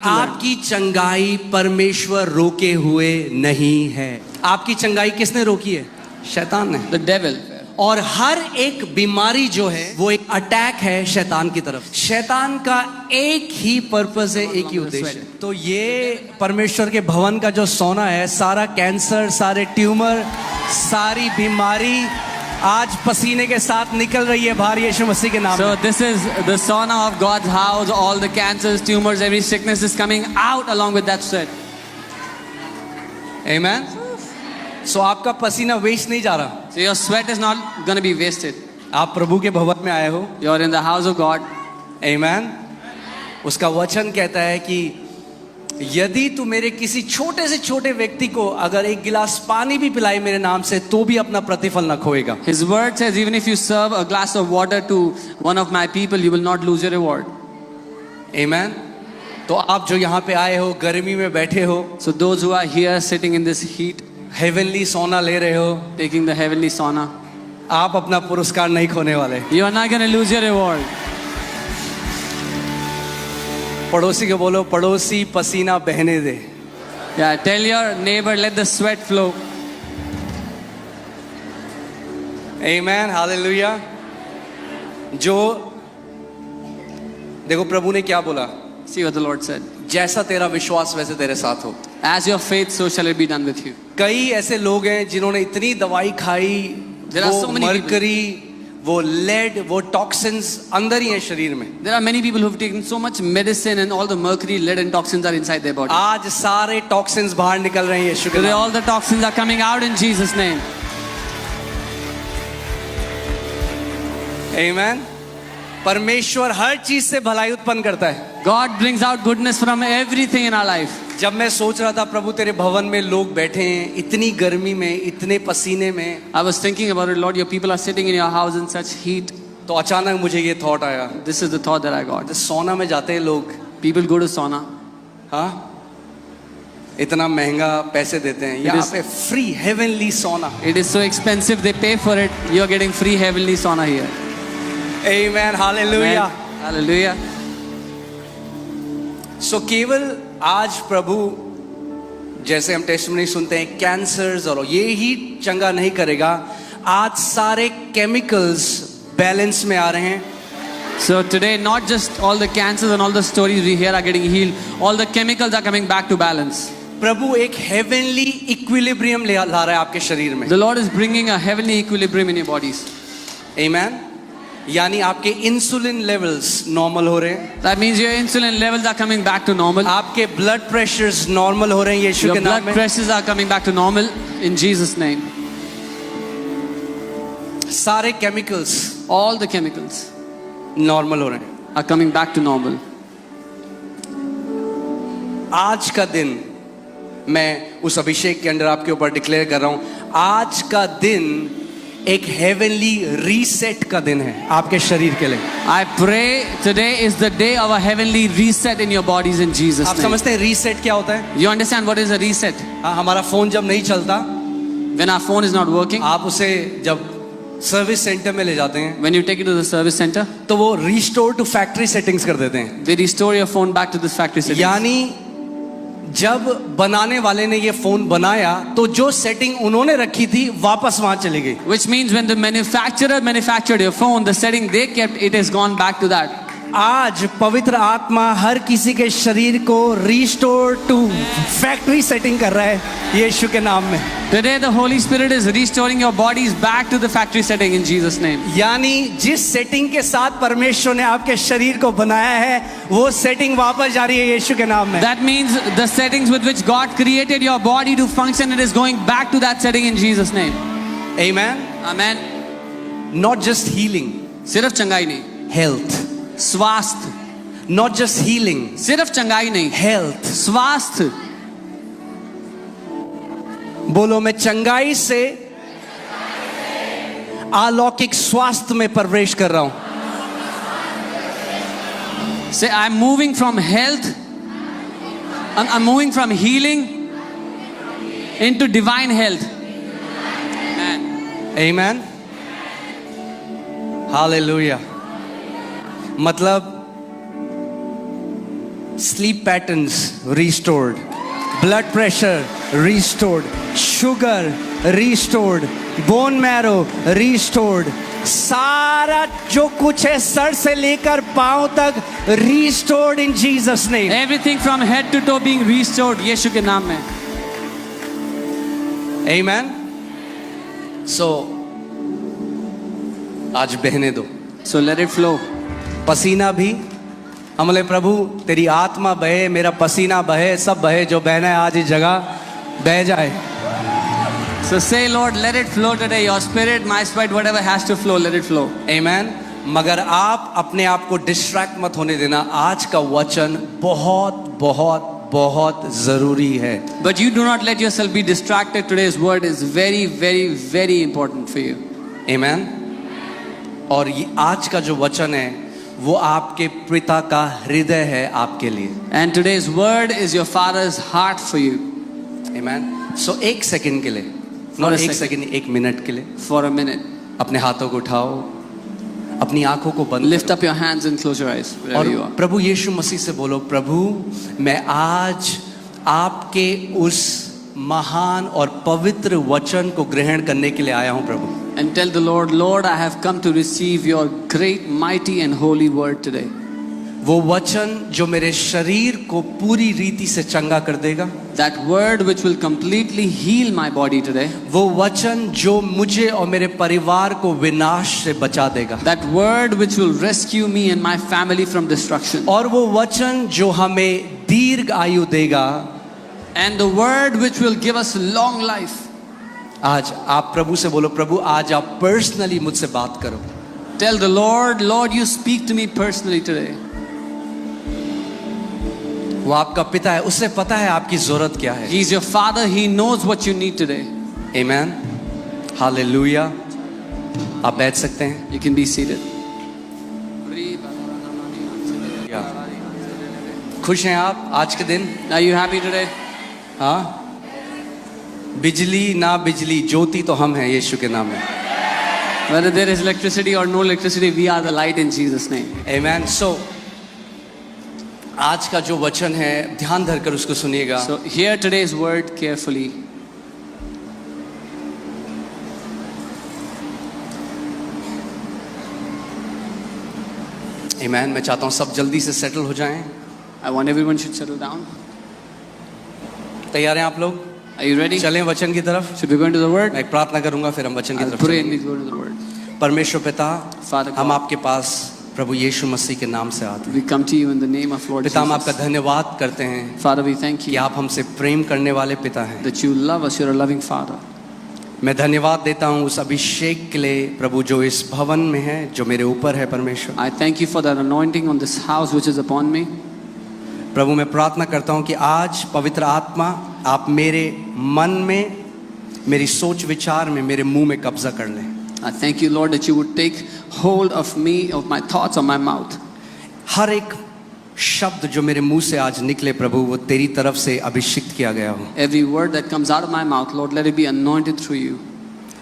आपकी चंगाई परमेश्वर रोके हुए नहीं है। आपकी चंगाई किसने रोकी है? शैतान ने, the devil. और हर एक बीमारी जो है वो एक अटैक है शैतान की तरफ। शैतान का एक ही पर्पस है, एक ही उद्देश्य है। तो ये परमेश्वर के भवन का जो सोना है, सारा कैंसर, सारे ट्यूमर, सारी बीमारी आज पसीने के साथ निकल रही है बाहर यीशु मसीह के नाम में। So this is the sauna of God's house. All the cancers, tumors, every sickness is coming out along with that sweat. Amen. So आपका पसीना वेस्ट नहीं जा रहा। So your sweat is not going to be wasted. आप प्रभु के भवन में आए हो। You're in the house of God. Amen. उसका वचन कहता है कि यदि तू मेरे किसी छोटे से छोटे व्यक्ति को अगर एक गिलास पानी भी पिलाई मेरे नाम से, तो भी अपना प्रतिफल न खोएगा। His word says, even if you serve a glass of water to one of my people, you will not lose your reward. Amen. तो आप जो यहाँ पे आए हो, गर्मी में बैठे हो, So those who are here sitting in this heat, heavenly सोना ले रहे हो, taking the heavenly sauna, आप अपना पुरस्कार नहीं खोने वाले। you are not going to lose your reward. पड़ोसी को बोलो, पड़ोसी पसीना बहने दे। Yeah, tell your neighbor, let the sweat flow. Amen. Hallelujah. जो देखो प्रभु ने क्या बोला, See what the Lord said. जैसा तेरा विश्वास वैसे तेरे साथ हो। As your faith, so shall it be done with you. कई ऐसे लोग हैं जिन्होंने इतनी दवाई खाई, There are वो so many मरकरी, वो लेड, वो टॉक्सिन्स अंदर ही है शरीर में। There are many people who have taken so much medicine and all the mercury, lead and toxins are inside their body. आज सारे टॉक्सिन्स बाहर निकल रहे हैं यीशु के Today नाम। all the toxins are coming out in Jesus' name. Amen. परमेश्वर हर चीज से भलाई उत्पन्न करता है। God brings out goodness from everything in our life. जब मैं सोच रहा था प्रभु तेरे भवन में लोग बैठे हैं इतनी गर्मी में, इतने पसीने में, I was thinking about it, Lord, your people are sitting in your house in such heat. तो अचानक मुझे ये थॉट आया, This is the thought that I got. सोना में जाते हैं लोग, People go to sauna. हाँ, इतना महंगा पैसे देते हैं, यहाँ पे फ्री हेवनली सोना। It is so expensive, they pay for it. You are getting free heavenly sauna here. Amen. Hallelujah. Amen. Hallelujah. So केवल आज प्रभु जैसे हम टेस्टिमनी सुनते हैं कैंसर्स और ये ही चंगा नहीं करेगा, आज सारे केमिकल्स बैलेंस में आ रहे हैं। So today, not just all the cancers and all the stories we hear are getting healed, all the chemicals are coming back to balance. प्रभु एक हेवनली इक्विलिब्रियम ला रहा है आपके शरीर में। The Lord is bringing a heavenly equilibrium in your bodies. Amen. यानी आपके insulin levels normal हो रहे हैं। That means your insulin levels are coming back to normal. आपके ब्लड प्रेशर्स नॉर्मल हो रहे हैं यीशु Your के नाम blood में। pressures are coming back to normal in Jesus' name. सारे chemicals All the chemicals normal हो रहे हैं। are coming back to normal. आज का दिन मैं उस अभिषेक के अंदर आपके ऊपर डिक्लेयर कर रहा हूं, आज का दिन एक हेवनली रीसेट का दिन है आपके शरीर के लिए। I pray today is the day of a heavenly reset in your bodies in Jesus' आप name. समझते हैं रीसेट क्या होता है? You understand what is a reset? हाँ, हमारा फोन जब नहीं चलता, When our phone is not working, आप उसे जब सर्विस सेंटर में ले जाते हैं, when you take it to the service center, तो वो रिस्टोर टू फैक्ट्री सेटिंग्स कर देते हैं। they restore your phone back to this factory settings. यानी जब बनाने वाले ने ये फोन बनाया तो जो सेटिंग उन्होंने रखी थी वापस वहां चली गई। Which means when the manufacturer manufactured your phone, the setting they kept, it has gone back to that. आज पवित्र आत्मा हर किसी के शरीर को रिस्टोर टू फैक्ट्री सेटिंग कर रहा है यीशु के नाम में। Today the Holy Spirit is restoring your bodies back to the factory setting in Jesus' name. यानी जिस सेटिंग के साथ परमेश्वर ने आपके शरीर को बनाया है, वो सेटिंग वापस जा रही है यीशु के नाम में। That means the settings with which God created your body to function, it is going back to that setting in Jesus' name. Amen. Amen. Not just healing, सिर्फ चंगाई नहीं, health. स्वास्थ्य. Not just healing, सिर्फ चंगाई नहीं, health. स्वास्थ्य. बोलो, मैं चंगाई से अलौकिक स्वास्थ्य में प्रवेश कर रहा हूं। Say, I'm moving from health, I'm moving from healing into divine health. Amen. Amen. Hallelujah. मतलब sleep patterns restored, blood pressure restored, sugar restored, bone marrow restored, सारा जो कुछ है सर से लेकर पांव तक restored in Jesus name. Everything from head to toe being restored यीशु के नाम में. Amen. So आज बहने दो. So let it flow. पसीना भी हम बोले प्रभु तेरी आत्मा बहे, मेरा पसीना बहे, सब बहे, जो बहना है आज इस जगह बह जाए. So say Lord, let it flow today. Your spirit, my spirit, whatever has to flow, let it flow. Amen. मगर आप अपने आप को डिस्ट्रैक्ट मत होने देना. आज का वचन बहुत बहुत बहुत जरूरी है. But you do not let yourself be distracted. Today's word is very, very, very important for you. Amen. और ये आज का जो वचन है वो आपके पिता का हृदय है आपके लिए. And today's word is your Father's heart for you. Amen. So एक सेकंड के लिए, For a एक second. सेकंड, एक मिनट के लिए For a minute, अपने हाथों को उठाओ, अपनी आंखों को बंद lift करो up your hands and close your eyes wherever और you are. प्रभु यीशु मसीह से बोलो, प्रभु मैं आज आपके उस महान और पवित्र वचन को ग्रहण करने के लिए आया हूं प्रभु. And tell the Lord, Lord, I have come to receive your great, mighty and holy word today. वो वचन जो मेरे शरीर को पूरी रीति से चंगा कर देगा. That word which will completely heal my body today. वो वचन जो मुझे और मेरे परिवार को विनाश से बचा देगा. That word which will rescue me and my family from destruction. और वो वचन जो हमें दीर्घ आयु देगा. And the word which will give us long life. आज आप प्रभु से बोलो, प्रभु आज आप पर्सनली मुझसे बात करो. Tell the Lord, Lord, you speak to me personally today. वो आपका पिता है, उससे पता है आपकी जरूरत क्या है. He is your Father. He knows what you need today. Amen. Hallelujah. आप बैठ सकते हैं. You can be seated. खुश हैं आप आज के दिन? Are you happy today? हाँ. बिजली ना बिजली, ज्योति तो हम हैं यीशु के नाम में. Whether there is electricity or no electricity, we are the light in Jesus' name. Amen. So आज का जो वचन है ध्यान धरकर उसको सुनिएगा. So hear today's word carefully. Amen. मैं चाहता हूँ सब जल्दी से सेटल हो जाएं. I want everyone should settle down. तैयार हैं आप लोग? Are you ready? चलें वचन की तरफ. Should we go into the word? मैं एक प्रार्थना करूंगा फिर हम वचन की I'll तरफ pray and चलेंगे. we go into the word. परमेश्वर पिता, Father हम God, आपके पास प्रभु यीशु मसीह के नाम से आते हैं. we come to you in the name of Lord पिता हम आपका Jesus. धन्यवाद करते हैं Father, we thank कि you आप हमसे प्रेम करने वाले पिता हैं. that you love us. You're a loving Father. मैं धन्यवाद देता हूँ उस अभिषेक के लिए प्रभु जो इस भवन में है, जो मेरे ऊपर है परमेश्वर. I thank you for that anointing on this house which is upon me. प्रभु मैं प्रार्थना करता हूँ कि आज पवित्र आत्मा आप मेरे मन में, मेरी सोच विचार में, मेरे मुंह में कब्जा कर लें. I thank you, Lord, that you would take hold of me, of my thoughts, of my mouth. हर एक शब्द जो मेरे मुंह से आज निकले प्रभु वो तेरी तरफ से अभिषिक्त किया गया हो. Every word that comes out of my mouth, Lord, let it be anointed through you.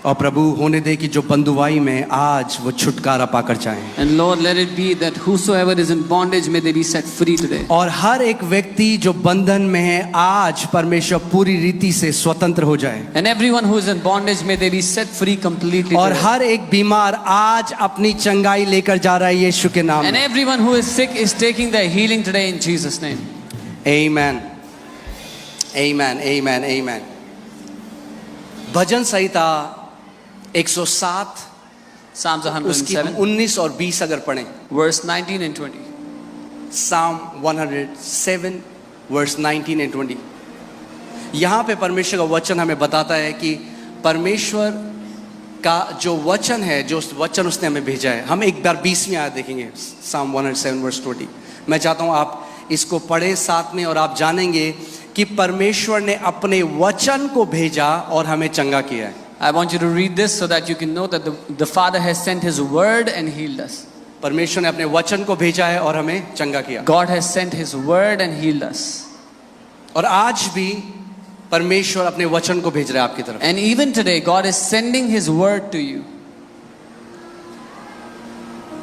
और प्रभु होने दे कि जो बंधुआई में आज वो छुटकारा पाकर जाएं. And Lord, let it be that whosoever is in bondage, may they be set free today. और हर एक व्यक्ति जो बंधन में है आज परमेश्वर पूरी रीति से स्वतंत्र हो जाए. And everyone who is in bondage, may they be set free completely और today. हर एक बीमार आज अपनी चंगाई लेकर जा रहा है यीशु के नाम And में. everyone who is sick is taking their healing today in Jesus' name. Amen. Amen. Amen. Amen. Bhajan Samhita 107 Psalms उसकी 107, 19 और 20 अगर पढ़ें. verse 19 and 20. Psalm 107 verse 19 and 20. यहाँ पे परमेश्वर का वचन हमें बताता है कि परमेश्वर का जो वचन है, जो वचन उसने हमें भेजा है. हम एक बार 20वीं आयत देखेंगे. Psalm 107 verse 20. मैं चाहता हूँ आप इसको पढ़ें साथ में और आप जानेंगे कि परमेश्वर ने अपने वचन को भेजा और हमें चंगा किया है. I want you to read this so that you can know that the Father has sent His word and healed us. परमेश्वर ने अपने वचन को भेजा है और हमें चंगा किया. God has sent His word and healed us. और आज भी परमेश्वर अपने वचन को भेज रहा है आपकी तरफ. And even today, God is sending His word to you.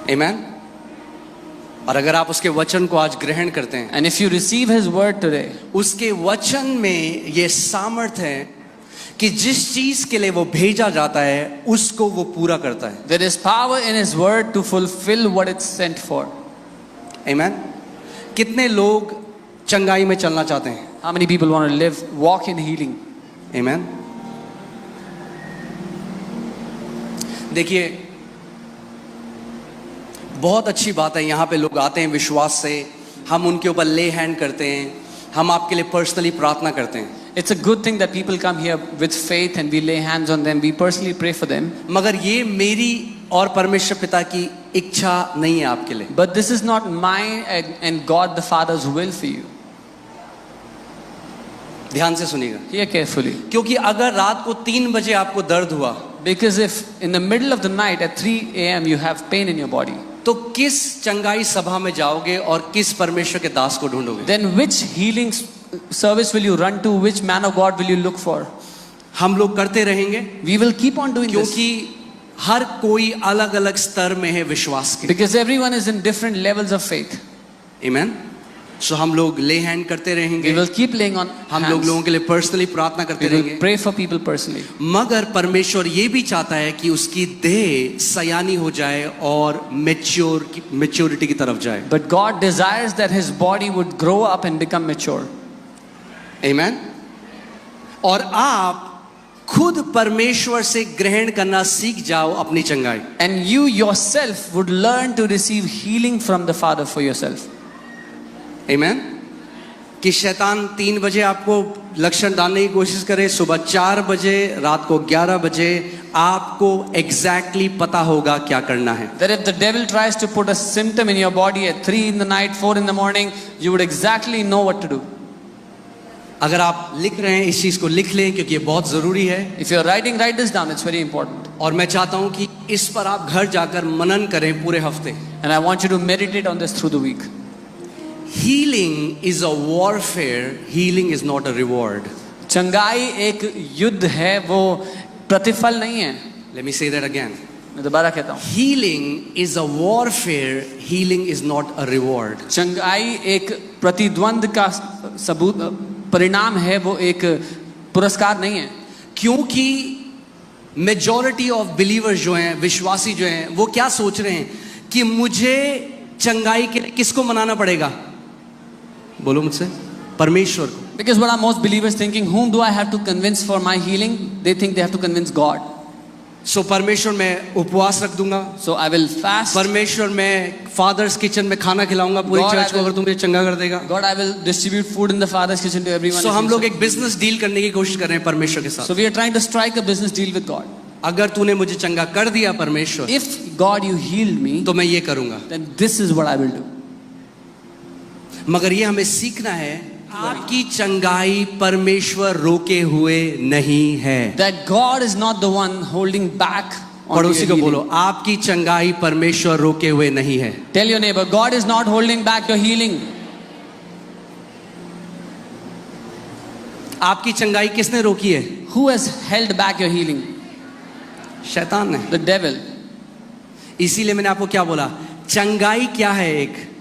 Amen. और अगर आप उसके वचन को आज ग्रहण करते हैं, And if you receive His word today, उसके वचन में ये सामर्थ है कि जिस चीज के लिए वो भेजा जाता है उसको वो पूरा करता है। there is power in His word to fulfill what it's sent for. आमीन। कितने लोग चंगाई में चलना चाहते हैं? How many people want to live, walk in healing? आमीन। देखिए, बहुत अच्छी बात है, यहाँ पे लोग आते हैं विश्वास से, हम उनके ऊपर ले हैंड करते हैं, हम आपके लिए पर्सनली प्रार्थना करते हैं। It's a good thing that people come here with faith and we lay hands on them. We personally pray for them. मगर ये मेरी और परमेश्वर पिता की इच्छा नहीं है आपके लिए। But this is not mine and God the Father's will for you. ध्यान से सुनिएगा, Hear carefully. क्योंकि अगर रात को 3 बजे आपको दर्द हुआ, Because if in the middle of the night at 3 a.m. you have pain in your body, तो किस चंगाई सभा में जाओगे और किस परमेश्वर के दास को ढूंढोगे? then which healing service will you run to? Which man of God will you look for? हम लोग करते रहेंगे We will keep on doing this. क्योंकि हर कोई अलग अलग स्तर में है विश्वास के। Because everyone is in different levels of faith. आमीन। सो हम लोग ले हैंड करते रहेंगे, We will keep laying on हम लोग hands. लोगों के लिए पर्सनली प्रार्थना करते We will रहेंगे। pray for people personally. मगर परमेश्वर ये भी चाहता है कि उसकी देह सयानी हो जाए और मैच्योरिटी की तरफ जाए। But God desires that his body would grow up and become mature. आमीन। और आप खुद परमेश्वर से ग्रहण करना सीख जाओ अपनी चंगाई। And you yourself would learn to receive healing from the Father for yourself. आमीन। कि शैतान 3 बजे आपको लक्षण डालने की कोशिश करे, सुबह 4 बजे, रात को 11 बजे, आपको एग्जैक्टली पता होगा क्या करना है। That if the devil tries to put a symptom in your body at 3 in the night, 4 in the morning, you would exactly know what to do. अगर आप लिख रहे हैं इस चीज को लिख लें, क्योंकि ये बहुत जरूरी है। If you're writing, write this down. It's very important. और मैं चाहता हूं कि इस पर आप घर जाकर मनन करें पूरे हफ्ते। And I want you to meditate on this through the week. Healing is a warfare, healing is not a reward. चंगाई एक युद्ध है, वो प्रतिफल नहीं है। Let me say that again. मैं दोबारा कहता हूँ, Healing is a warfare, healing is not a reward. चंगाई एक प्रतिद्वंद का सबूत परिणाम है, वो एक पुरस्कार नहीं है। क्योंकि मेजॉरिटी ऑफ बिलीवर्स जो हैं, विश्वासी जो हैं, वो क्या सोच रहे हैं कि मुझे चंगाई के लिए किसको मनाना पड़ेगा? बोलो मुझसे, परमेश्वर को। Because what are most believers thinking? Whom do I have to convince for my healing? They think they have to convince God. सो परमेश्वर में उपवास रख दूंगा, So I will fast. परमेश्वर में फादर्स किचन में खाना खिलाऊंगा पूरी God, चर्च को, I will- अगर तुम मुझे चंगा कर देगा। God, I will distribute food in the Father's kitchen to everyone. So if हम you लोग so. एक बिजनेस डील करने की कोशिश कर रहे हैं परमेश्वर के साथ। So we are trying to strike a business deal with God. अगर तूने मुझे चंगा कर दिया परमेश्वर, If God you healed me, तो मैं ये करूंगा। then this is what I will do. मगर ये हमें सीखना है, आपकी चंगाई परमेश्वर रोके हुए नहीं है। That God is not the one holding back on पड़ोसी your को healing. बोलो, आपकी चंगाई परमेश्वर रोके हुए नहीं है। Tell your neighbor, God is not holding back your healing. आपकी चंगाई किसने रोकी है? Who has held back your healing? शैतान ने। The devil. इसीलिए मैंने आपको क्या बोला, चंगाई क्या है?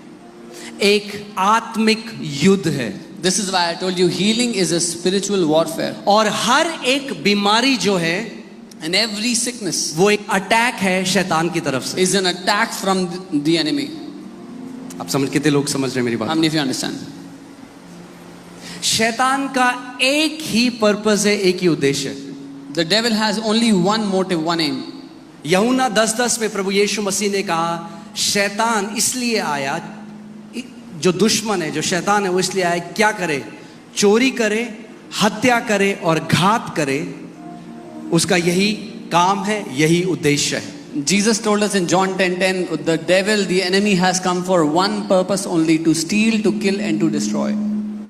एक आत्मिक युद्ध है। This is why I told you healing is a spiritual warfare. और हर एक बीमारी जो है, And every sickness वो एक अटैक है शैतान की तरफ से। is an attack from the enemy. आप समझ, कितने लोग समझ रहे हैं मेरी How बात? many of you understand? शैतान का एक ही पर्पस है, एक ही उद्देश्य है। The devil has only one motive, one aim. यूहन्ना 10:10 में प्रभु यीशु मसीह ने कहा, शैतान इसलिए आया, जो दुश्मन है, जो शैतान है, वो इसलिए आया क्या करे? चोरी करे, हत्या करे और घात करे। उसका यही काम है, यही उद्देश्य है। Jesus told us in John 10:10, the devil, the enemy has come for one purpose only, to steal, to kill and to destroy.